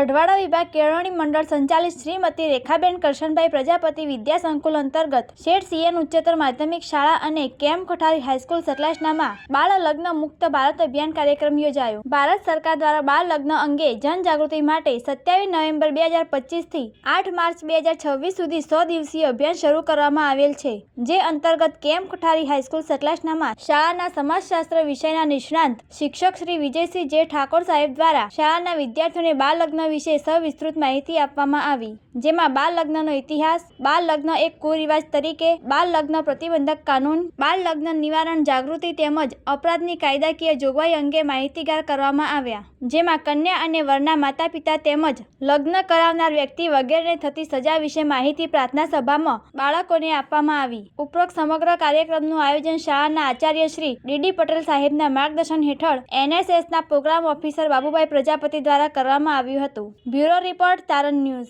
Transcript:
ગઢવાડા વિભાગ કેળવણી મંડળ સંચાલિત શ્રીમતી રેખાબેન કરશનભાઈ પ્રજાપતિ વિદ્યા સંકુલ અંતર્ગત શેઠ સીએન ઉચ્ચતર માધ્યમિક શાળા અને કેમ કોઠારી હાઈસ્કૂલ સતલાસનામાં બાળ લગ્ન મુક્ત ભારત અભિયાન કાર્યક્રમ યોજાયો। ભારત સરકાર દ્વારા બાળ લગ્ન અંગે જનજાગૃતિ માટે 27 નવેમ્બર 2025 થી 8 માર્ચ 2026 સુધી 100 દિવસીય અભિયાન શરૂ કરવામાં આવેલ છે, જે અંતર્ગત કેમ કોઠારી હાઈસ્કૂલ સતલાસનામાં શાળાના સમાજશાસ્ત્ર વિષયના નિષ્ણાંત શિક્ષક શ્રી વિજયસિંહ જે ઠાકોર સાહેબ દ્વારા શાળાના વિદ્યાર્થીઓને બાળ લગ્ન વિશે સવિસ્તૃત માહિતી આપવામાં આવી, જેમાં બાળ લગ્નનો ઇતિહાસ, બાળ લગ્ન એક કુરિવાજ તરીકે, બાળ લગ્ન પ્રતિબંધક કાનૂન, બાળ લગ્ન નિવારણ જાગૃતિ તેમજ અપરાધની કાયદાકીય જોગવાઈ અંગે માહિતીગાર કરવામાં આવ્યા, જેમાં કન્યા અને વરના માતા પિતા તેમજ લગ્ન કરાવનાર વ્યક્તિ વગેરેને થતી સજા વિશે માહિતી પ્રાર્થના સભામાં બાળકોને આપવામાં આવી। ઉપરોક્ત સમગ્ર કાર્યક્રમનું આયોજન શાળાના આચાર્ય શ્રી ડીડી પટેલ સાહેબના માર્ગદર્શન હેઠળ NSSના પ્રોગ્રામ ઓફિસર બાબુભાઈ પ્રજાપતિ દ્વારા કરવામાં આવ્યું હતું। બ્યુરો રિપોર્ટ, તારણ ન્યૂઝ।